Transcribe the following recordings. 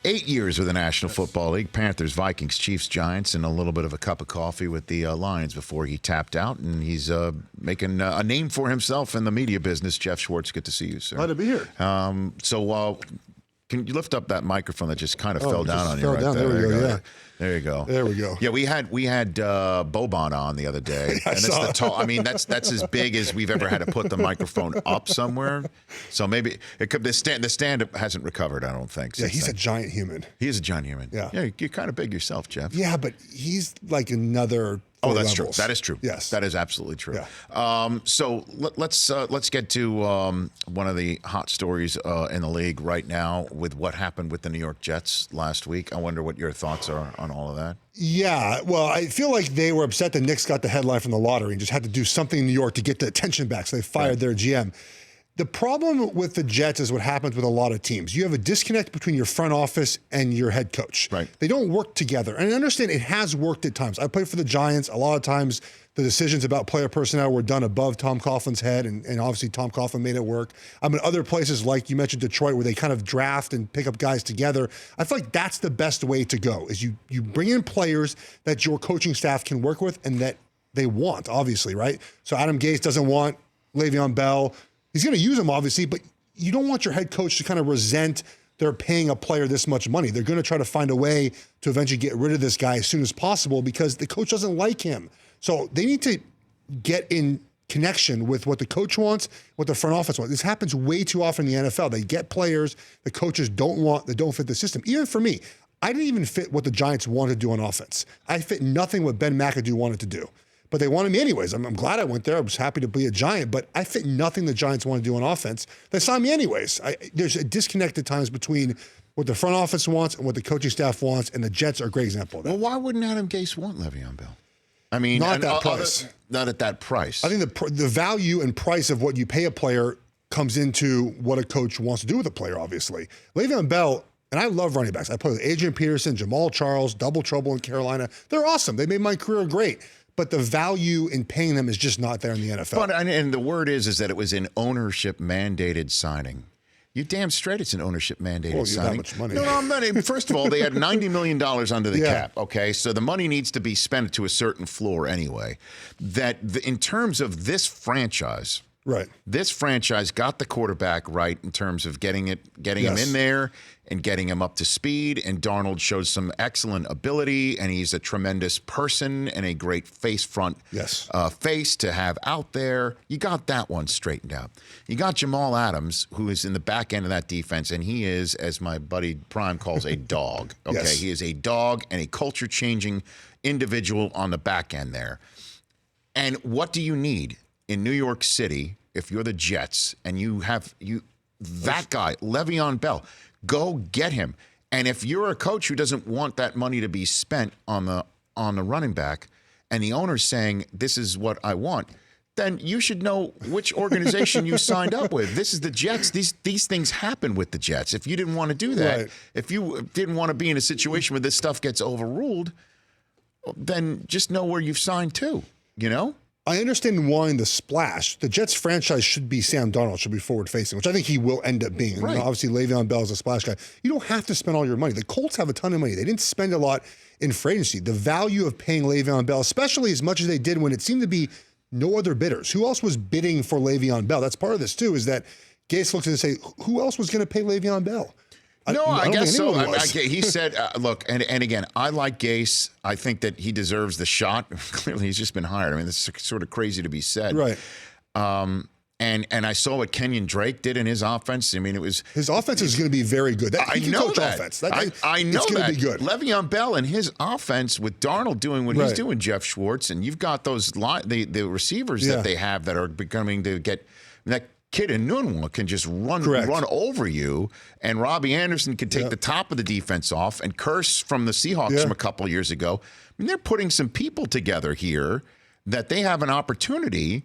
8 years with the National Football League, Panthers, Vikings, Chiefs, Giants, and a little bit of a cup of coffee with the Lions before he tapped out. And he's making a name for himself in the media business. Geoff Schwartz, good to see you, sir. Glad to be here. Can you lift up that microphone that just kind of fell down on you right down. there? There we go, yeah. There you go. There we go. Yeah, we had Bobon on the other day, and it's the tall. I mean, that's as big as we've ever had to put the microphone up somewhere. So maybe it could. The stand hasn't recovered. I don't think. Yeah, he's a giant human. He is a giant human. Yeah, you're kind of big yourself, Geoff. Yeah, but he's like another. Oh, that's levels. true. That is true. Yes, that is absolutely true. Yeah. So let's get to one of the hot stories in the league right now with what happened with the New York Jets last week. I wonder what your thoughts are on all of that. Yeah, well, I feel like they were upset the Knicks got the headline from the lottery and just had to do something in New York to get the attention back, so they fired their GM. The problem with the Jets is what happens with a lot of teams. You have a disconnect between your front office and your head coach. Right. They don't work together. And I understand it has worked at times. I played for the Giants. A lot of times the decisions about player personnel were done above Tom Coughlin's head, and obviously Tom Coughlin made it work. I mean, other places like you mentioned Detroit where they kind of draft and pick up guys together. I feel like that's the best way to go is you bring in players that your coaching staff can work with and that they want, obviously, right? So Adam Gase doesn't want Le'Veon Bell. He's going to use him, obviously, but you don't want your head coach to kind of resent they're paying a player this much money. They're going to try to find a way to eventually get rid of this guy as soon as possible because the coach doesn't like him. So they need to get in connection with what the coach wants, what the front office wants. This happens way too often in the NFL. They get players the coaches don't want, that don't fit the system. Even for me, I didn't even fit what the Giants wanted to do on offense. I fit nothing what Ben McAdoo wanted to do. But they wanted me anyways. I'm glad I went there. I was happy to be a Giant, but I fit nothing the Giants want to do on offense. They signed me anyways. There's a disconnect at times between what the front office wants and what the coaching staff wants, and the Jets are a great example of that. Well, why wouldn't Adam Gase want Le'Veon Bell? I mean, not at that price. Not at that price. I think the value and price of what you pay a player comes into what a coach wants to do with a player, obviously. Le'Veon Bell, and I love running backs. I played with Adrian Peterson, Jamal Charles, double trouble in Carolina. They're awesome. They made my career great. But the value in paying them is just not there in the NFL. But and the word is that it was an ownership mandated signing. You damn straight it's an ownership mandated signing. That much money. No, I'm not. First of all, they had $90 million under the cap. Okay, so the money needs to be spent to a certain floor anyway. In terms of this franchise, right? This franchise got the quarterback right in terms of getting him in there and getting him up to speed. And Darnold shows some excellent ability, and he's a tremendous person and a great face to have out there. You got that one straightened out. You got Jamal Adams, who is in the back end of that defense, and he is, as my buddy Prime calls, a dog. Okay, yes. He is a dog and a culture-changing individual on the back end there. And what do you need in New York City if you're the Jets and that guy, Le'Veon Bell? Go get him. And if you're a coach who doesn't want that money to be spent on the running back, and the owner's saying, this is what I want, then you should know which organization you signed up with. This is the Jets. These things happen with the Jets. If you didn't want to do that, if you didn't want to be in a situation where this stuff gets overruled, then just know where you've signed to, you know? I understand wanting the splash. The Jets franchise should be Sam Darnold, should be forward-facing, which I think he will end up being. Right. And obviously, Le'Veon Bell is a splash guy. You don't have to spend all your money. The Colts have a ton of money. They didn't spend a lot in free agency. The value of paying Le'Veon Bell, especially as much as they did when it seemed to be no other bidders. Who else was bidding for Le'Veon Bell? That's part of this, too, is that Gase looks at it and say, who else was going to pay Le'Veon Bell? I guess so. He said, look, and again, I like Gase. I think that he deserves the shot. Clearly, he's just been hired. I mean, this is sort of crazy to be said. Right. And I saw what Kenyon Drake did in his offense. I mean, it was... His offense is going to be very good. I know that. Offense. I know it's going to be good. Le'Veon Bell and his offense with Darnold doing what he's doing, Geoff Schwartz, and you've got those the receivers that they have that are becoming to get... that kid in Nunwa can just run over you, and Robbie Anderson can take the top of the defense off, and Curse from the Seahawks from a couple of years ago. I mean, they're putting some people together here that they have an opportunity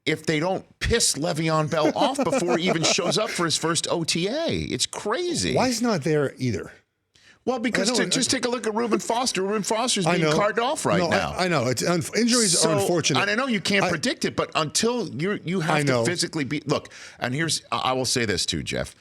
if they don't piss Le'Veon Bell off before he even shows up for his first OTA. It's crazy. Why is not there either? Well, because just take a look at Reuben Foster. Reuben Foster's being carted off now. I know. Injuries are unfortunate. And I know you can't predict it, but until you have to physically be... Look, and I will say this too, Geoff.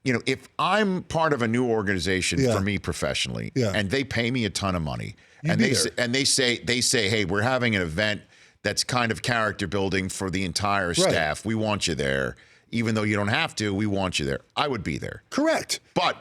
if I'm part of a new organization Yeah. for me professionally, Yeah. and they pay me a ton of money, You'd and be they say, hey, we're having an event that's kind of character building for the entire staff. We want you there, even though you don't have to. We want you there. I would be there. Correct. But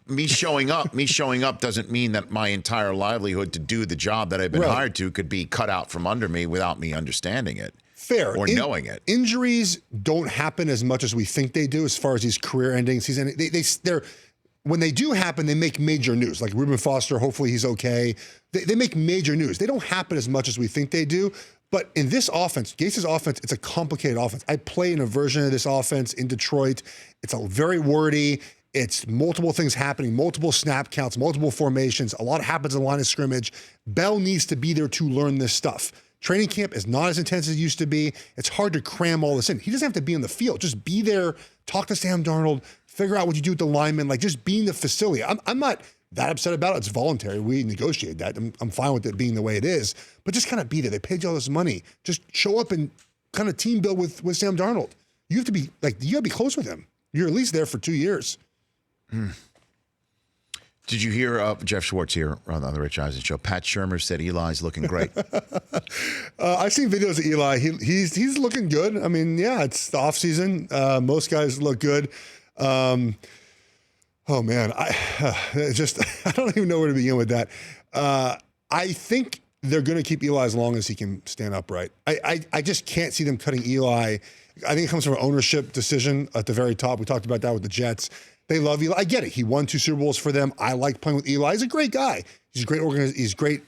me showing up doesn't mean that my entire livelihood to do the job that I've been hired to could be cut out from under me without me understanding it. Fair. Or knowing it. Injuries don't happen as much as we think they do as far as these career-ending season. They're when they do happen, they make major news. Like Reuben Foster, hopefully he's okay. They make major news. They don't happen as much as we think they do. But in this offense, Gase's offense, it's a complicated offense. I play in a version of this offense in Detroit. It's a very wordy. It's multiple things happening, multiple snap counts, multiple formations. A lot happens in the line of scrimmage. Bell needs to be there to learn this stuff. Training camp is not as intense as it used to be. It's hard to cram all this in. He doesn't have to be on the field. Just be there, talk to Sam Darnold, figure out what you do with the linemen, like just being the facility. I'm not that upset about it. It's voluntary. We negotiate that. I'm fine with it being the way it is, but just kind of be there. They paid you all this money. Just show up and kind of team build with Sam Darnold. You have to be you gotta be close with him. You're at least there for 2 years. Did you hear Geoff Schwartz here on the Rich Eisen show? Pat Shurmur said Eli's looking great. I've seen videos of Eli. He's looking good. I mean, yeah, it's the off season. Most guys look good. Oh man, I don't even know where to begin with that. I think they're going to keep Eli as long as he can stand upright. I just can't see them cutting Eli. I think it comes from an ownership decision at the very top. We talked about that with the Jets. They love Eli. I get it. He won 2 Super Bowls for them. I like playing with Eli. He's a great guy. He's a great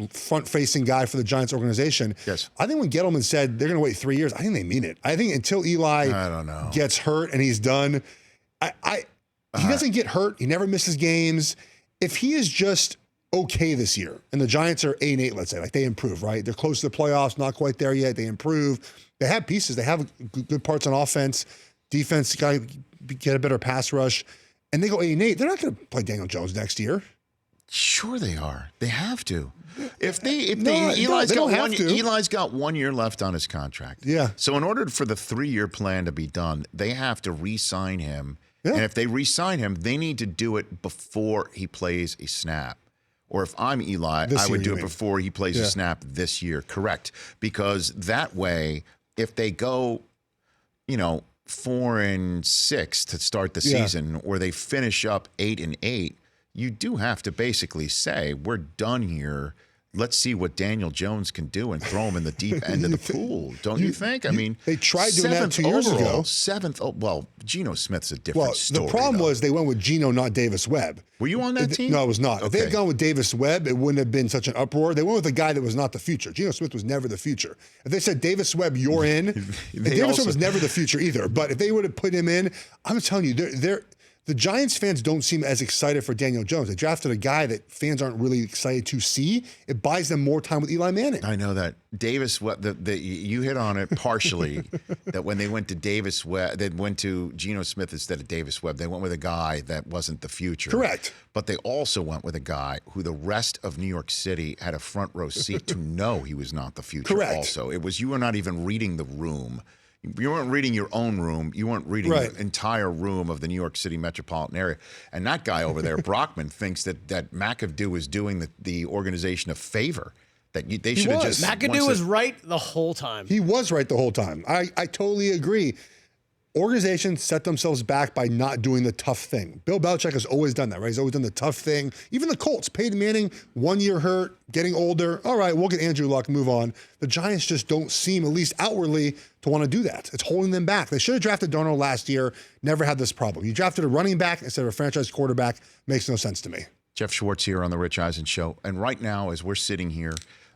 front-facing guy for the Giants organization. Yes. I think when Gettleman said they're going to wait 3 years, I think they mean it. I think until Eli gets hurt and he's done, he doesn't get hurt. He never misses games. If he is just okay this year, and the Giants are 8-8, let's say, like they improve, right? They're close to the playoffs, not quite there yet. They improve. They have pieces. They have good parts on offense. Defense got to get a better pass rush. And they go 8-8. They're not going to play Daniel Jones next year. Sure they are. They have to. Eli's got 1 year left on his contract. Yeah. So in order for the 3-year plan to be done, they have to re-sign him. Yeah. And if they re-sign him, they need to do it before he plays a snap. Or if I'm Eli, I would do it before he plays a snap this year. Correct. Because that way, if they go, 4-6 to start the season, or they finish up 8-8, you do have to basically say, we're done here. Let's see what Daniel Jones can do and throw him in the deep end of the pool. Don't you think? I mean, they tried doing that 2 years ago. Well, Geno Smith's a different story. The problem was they went with Geno, not Davis Webb. Were you on that team? No, I was not. Okay. If they had gone with Davis Webb, it wouldn't have been such an uproar. They went with a guy that was not the future. Geno Smith was never the future. If they said Davis Webb, you're in, and Davis Webb was never the future either. But if they would have put him in, I'm telling you, the Giants fans don't seem as excited for Daniel Jones. They drafted a guy that fans aren't really excited to see. It buys them more time with Eli Manning. I know that. Davis Webb, you hit on it partially, that when they went to Davis Webb, they went to Geno Smith instead of Davis Webb. They went with a guy that wasn't the future. Correct. But they also went with a guy who the rest of New York City had a front row seat to know he was not the future. Correct. Also, it was, you were not even reading the room. You weren't reading your own room. You weren't reading the entire room of the New York City metropolitan area. And that guy over there, Brockman, thinks that McAdoo is doing the organization a favor. That they should have just... McAdoo was right the whole time. He was right the whole time. I totally agree. Organizations set themselves back by not doing the tough thing. Bill Belichick has always done that, right? He's always done the tough thing. Even the Colts, Peyton Manning, 1 year hurt, getting older. All right, we'll get Andrew Luck, move on. The Giants just don't seem, at least outwardly, to want to do that. It's holding them back. They should have drafted Darnold last year, never had this problem. You drafted a running back instead of a franchise quarterback. Makes no sense to me. Geoff Schwartz here on the Rich Eisen Show. And right now, as we're sitting here,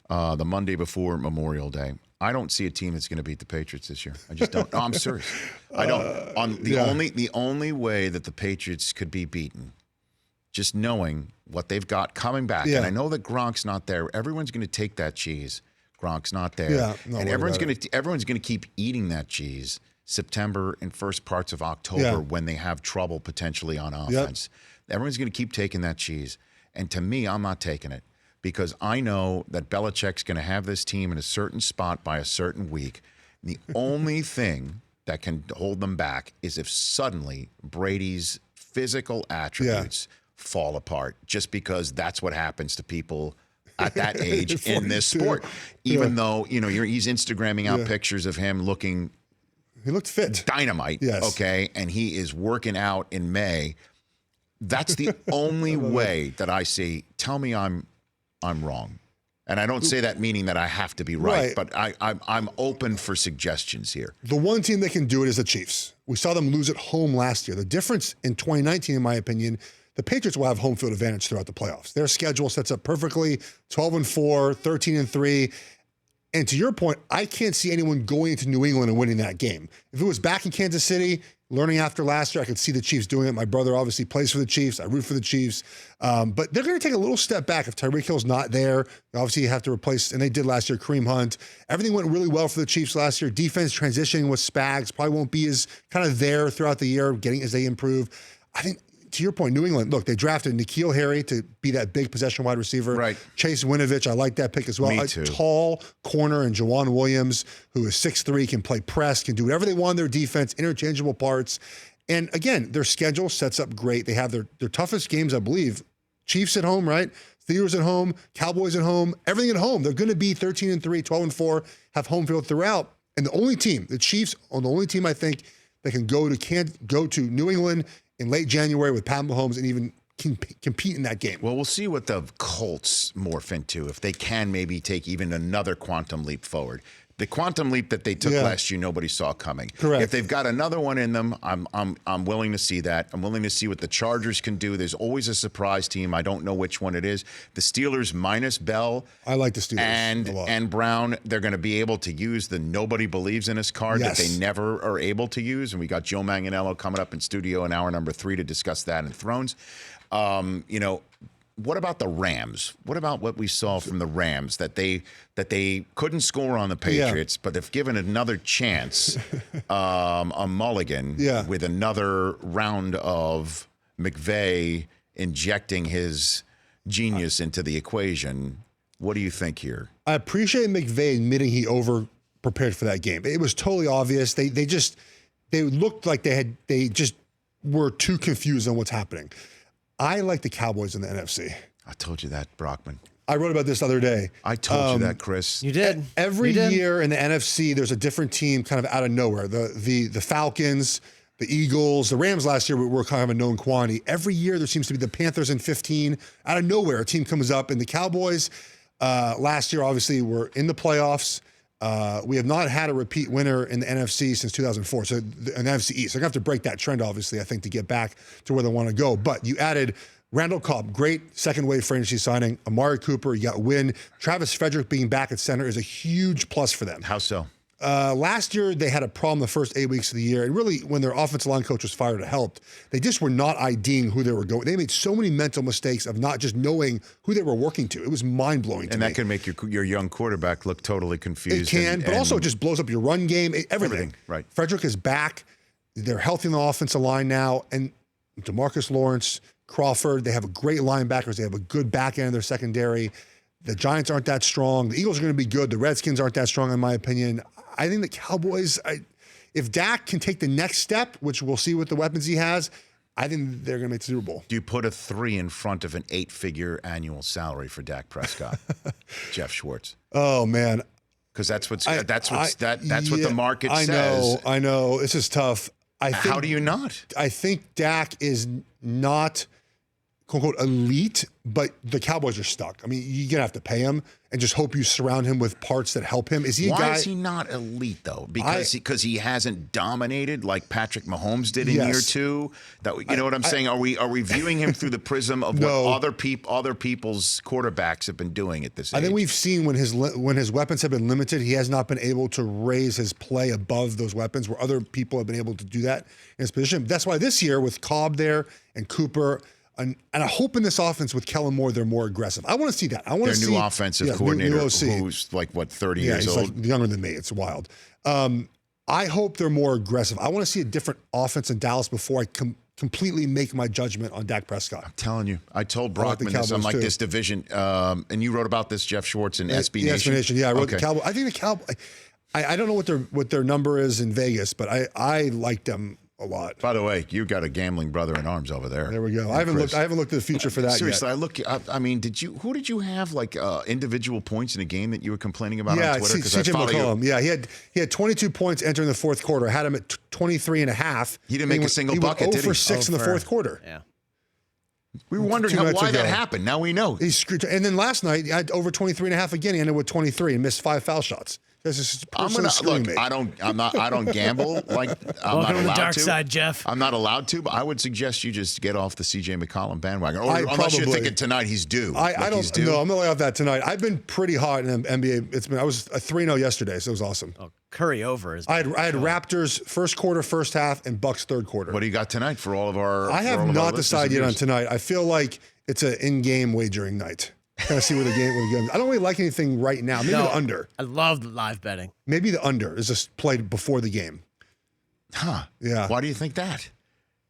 the Monday before Memorial Day, I don't see a team that's going to beat the Patriots this year. I just don't. No, I'm serious. I don't. The only way that the Patriots could be beaten, just knowing what they've got coming back, and I know that Gronk's not there. Everyone's going to take that cheese. Gronk's not there, and everyone's going to keep eating that cheese. September and first parts of October when they have trouble potentially on offense. Everyone's going to keep taking that cheese, and to me, I'm not taking it. Because I know that Belichick's going to have this team in a certain spot by a certain week. And the only thing that can hold them back is if suddenly Brady's physical attributes fall apart, just because that's what happens to people at that age in this sport. Even though, he's Instagramming out pictures of him looking. He looked fit. Dynamite. Yes. Okay. And he is working out in May. That's the only way that I see. Tell me I'm wrong. And I don't say that meaning that I have to be right. But I'm open for suggestions here. The one team that can do it is the Chiefs. We saw them lose at home last year. The difference in 2019, in my opinion, the Patriots will have home field advantage throughout the playoffs. Their schedule sets up perfectly, 12-4, 13-3. And to your point, I can't see anyone going into New England and winning that game. If it was back in Kansas City, learning after last year, I could see the Chiefs doing it. My brother obviously plays for the Chiefs. I root for the Chiefs. But they're going to take a little step back if Tyreek Hill's not there. Obviously, you have to replace, and they did last year, Kareem Hunt. Everything went really well for the Chiefs last year. Defense transitioning with Spags probably won't be as kind of there throughout the year, getting as they improve. I think, to your point, New England, look, they drafted N'Keal Harry to be that big possession wide receiver. Right. Chase Winovich, I like that pick as well. Me too. A tall corner, and Jawan Williams, who is 6'3", can play press, can do whatever they want in their defense, interchangeable parts. And again, their schedule sets up great. They have their toughest games, I believe. Chiefs at home, right? Steelers at home, Cowboys at home, everything at home. They're going to be 13-3, 12-4, have home field throughout. And the only team, the Chiefs, are the only team I think that can go to New England in late January with Pat Mahomes and even compete in that game. Well, we'll see what the Colts morph into, if they can maybe take even another quantum leap forward. The quantum leap that they took last year, nobody saw coming. Correct. If they've got another one in them, I'm willing to see that. I'm willing to see what the Chargers can do. There's always a surprise team. I don't know which one it is. The Steelers minus Bell. I like the Steelers a lot. And Brown, they're going to be able to use the nobody believes in us card that they never are able to use. And we got Joe Manganiello coming up in studio in hour number 3 to discuss that in Thrones. What about the Rams? What about what we saw from the Rams, that they couldn't score on the Patriots, but if given another chance, a mulligan with another round of McVay injecting his genius into the equation, what do you think here? I appreciate McVay admitting he over-prepared for that game. It was totally obvious. They looked like they just were too confused on what's happening. I like the Cowboys in the NFC. I told you that, Brockman. I wrote about this the other day. I told you that, Chris. You did. Every year in the NFC, there's a different team kind of out of nowhere. The Falcons, the Eagles, the Rams last year were kind of a known quantity. Every year there seems to be the Panthers in 15. Out of nowhere, a team comes up. And the Cowboys last year, obviously, were in the playoffs. We have not had a repeat winner in the NFC since 2004. So an NFC East. They're going to have to break that trend, obviously, I think, to get back to where they want to go. But you added Randall Cobb, great second-wave free agency signing. Amari Cooper, you got Wynn. Travis Frederick being back at center is a huge plus for them. How so? Last year, they had a problem the first 8 weeks of the year. And really, when their offensive line coach was fired, it helped. They just were not IDing who they were going. They made so many mental mistakes of not just knowing who they were working to. It was mind-blowing to me. And that can make your young quarterback look totally confused. It can, but also it just blows up your run game, everything. Right. Frederick is back. They're healthy in the offensive line now. And DeMarcus Lawrence, Crawford, they have a great linebackers. They have a good back end of their secondary. The Giants aren't that strong. The Eagles are going to be good. The Redskins aren't that strong, in my opinion. I think the Cowboys, if Dak can take the next step, which we'll see with the weapons he has, I think they're going to make the Super Bowl. Do you put a 3 in front of an 8-figure annual salary for Dak Prescott, Geoff Schwartz? Oh man, because that's what the market says. I know. This is tough. How do you not? I think Dak is not quote unquote elite, but the Cowboys are stuck. I mean, you're gonna have to pay him and just hope you surround him with parts that help him. Is he a guy? Why is he not elite though? Because he hasn't dominated like Patrick Mahomes did in year 2. That you know what I'm saying? Are we viewing him through the prism of what other people's quarterbacks have been doing at this age? I think we've seen when his weapons have been limited, he has not been able to raise his play above those weapons where other people have been able to do that in his position. That's why this year with Cobb there and Cooper. And I hope in this offense with Kellen Moore, they're more aggressive. I want to see that. I want to see their new offensive coordinator, new OC. who's like, 30 years old? Like younger than me. It's wild. I hope they're more aggressive. I want to see a different offense in Dallas before I completely make my judgment on Dak Prescott. I'm telling you. I told Brockman this. I'm like, this division. And you wrote about this, Geoff Schwartz, in SB Nation? SB Nation, yeah. I wrote the Cowboys. I think the Cowboys. I don't know what their number is in Vegas, but I like them a lot. By the way, you got a gambling brother in arms over there. There we go. I haven't looked at the future for that Seriously, yet. I mean, who did you have like individual points in a game that you were complaining about on Twitter? CJ McCollum. Yeah, he had 22 points entering the fourth quarter. I had him at 23 and a half. He didn't make a single bucket, did he? He went 0 for 6 in the fourth quarter. Yeah. We were wondering why that happened. Now we know. He screwed. And then last night, he had over 23 and a half again. He ended with 23 and missed 5 foul shots. This is screwing me. I don't gamble like I'm Welcome not to the allowed dark to. side, Geoff. I'm not allowed to, but I would suggest you just get off the CJ McCollum bandwagon. Or unless you're probably- thinking tonight he's due. I don't. He's due. No, I'm gonna lay off that tonight. I've been pretty hot in the NBA. I was a 3-0 yesterday, so it was awesome. Oh, Curry over is. I had Raptors first quarter, first half, and Bucks third quarter. What do you got tonight for all of our? I have not decided yet on tonight. I feel like it's an in-game wagering night. Kind of see where the game. I don't really like anything right now. Maybe the under. I love live betting. Maybe the under is just played before the game. Huh? Yeah. Why do you think that?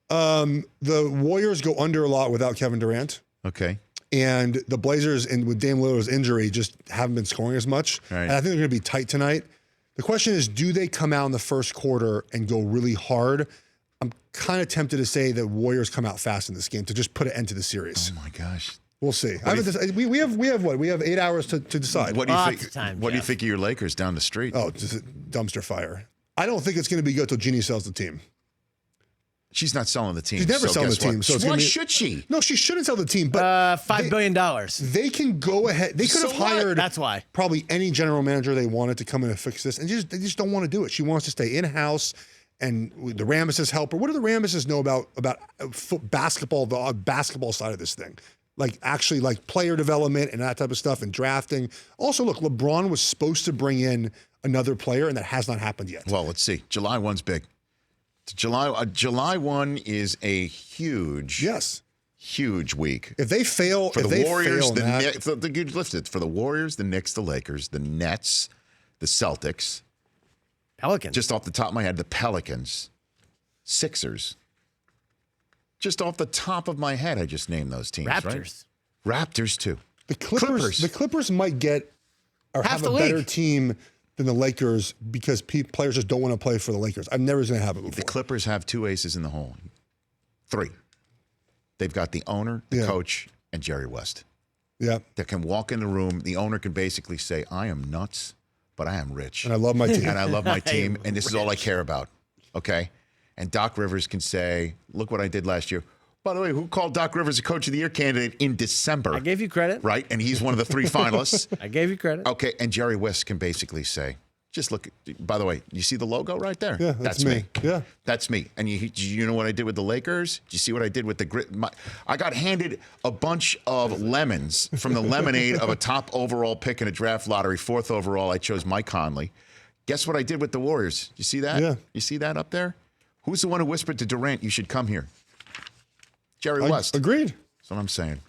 The Warriors go under a lot without Kevin Durant. Okay. And the Blazers, and with Dame Lillard's injury, just haven't been scoring as much. Right. And I think they're going to be tight tonight. The question is, do they come out in the first quarter and go really hard? I'm kind of tempted to say that Warriors come out fast in this game to just put an end to the series. Oh my gosh. We'll see. We have what? We have 8 hours to decide. What do you Lots think? of time, What do you Geoff. think of your Lakers down the street? Oh, just a dumpster fire. I don't think it's going to be good till Jeannie sells the team. She's not selling the team. She's never so selling the guess what? team. So it's Why gonna be, should she? No, she shouldn't sell the team. But $5 billion. they can go ahead. They could So have what? hired. That's why. Probably any general manager they wanted to come in and fix this, and they just don't want to do it. She wants to stay in house. And the Ramesses help her. What do the Ramesses know about basketball, the basketball side of this thing? Like actually like player development and that type of stuff and drafting. Also, look, LeBron was supposed to bring in another player, and that has not happened yet. Well, let's see. July 1's big. July 1 is a huge week. If they fail, For if the they Warriors, fail in that, you lifted for the Warriors, the Knicks, the Lakers, the Nets, the Celtics. Pelicans. Just off the top of my head, the Pelicans, Sixers. Just off the top of my head, I just named those teams. Raptors. Right? Raptors too. the Clippers might get or Half have the a better league. team than the Lakers because players just don't want to play for the Lakers. I've never seen it happen before. The Clippers have 2 aces in the hole. 3. They've got the owner, the coach, and Jerry West. Yeah. That can walk in the room. The owner can basically say, I am nuts, but I am rich. And I love my team. And I love my team, and this is all I care about. Okay? And Doc Rivers can say, look what I did last year. By the way, who called Doc Rivers a Coach of the Year candidate in December? I gave you credit. Right? And he's one of the 3 finalists. I gave you credit. Okay, and Jerry West can basically say, just look, by the way, you see the logo right there? Yeah, that's me. Yeah. That's me. And you know what I did with the Lakers? Do you see what I did with the grit? I got handed a bunch of lemons from the lemonade of a top overall pick in a draft lottery. 4th overall, I chose Mike Conley. Guess what I did with the Warriors? You see that? Yeah. You see that up there? Who's the one who whispered to Durant, you should come here? Jerry West. Agreed. That's what I'm saying.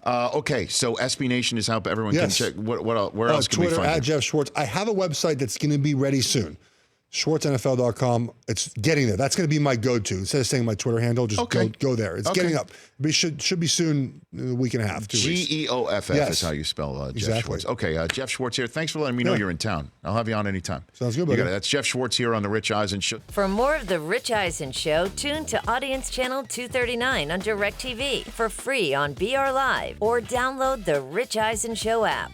Okay, so SB Nation is how everyone can check. Where else can we Twitter find at you? Geoff Schwartz. I have a website that's going to be ready soon. SchwartzNFL.com. It's getting there. That's going to be my go-to. Instead of saying my Twitter handle, just go there. It's getting up. It should be soon, in a week and a half, 2 weeks. Geoff is how you spell Geoff Exactly. Schwartz. Okay, Geoff Schwartz here. Thanks for letting me know you're in town. I'll have you on anytime. Sounds good, buddy. That's Geoff Schwartz here on The Rich Eisen Show. For more of The Rich Eisen Show, tune to Audience Channel 239 on DirecTV for free on BR Live or download The Rich Eisen Show app.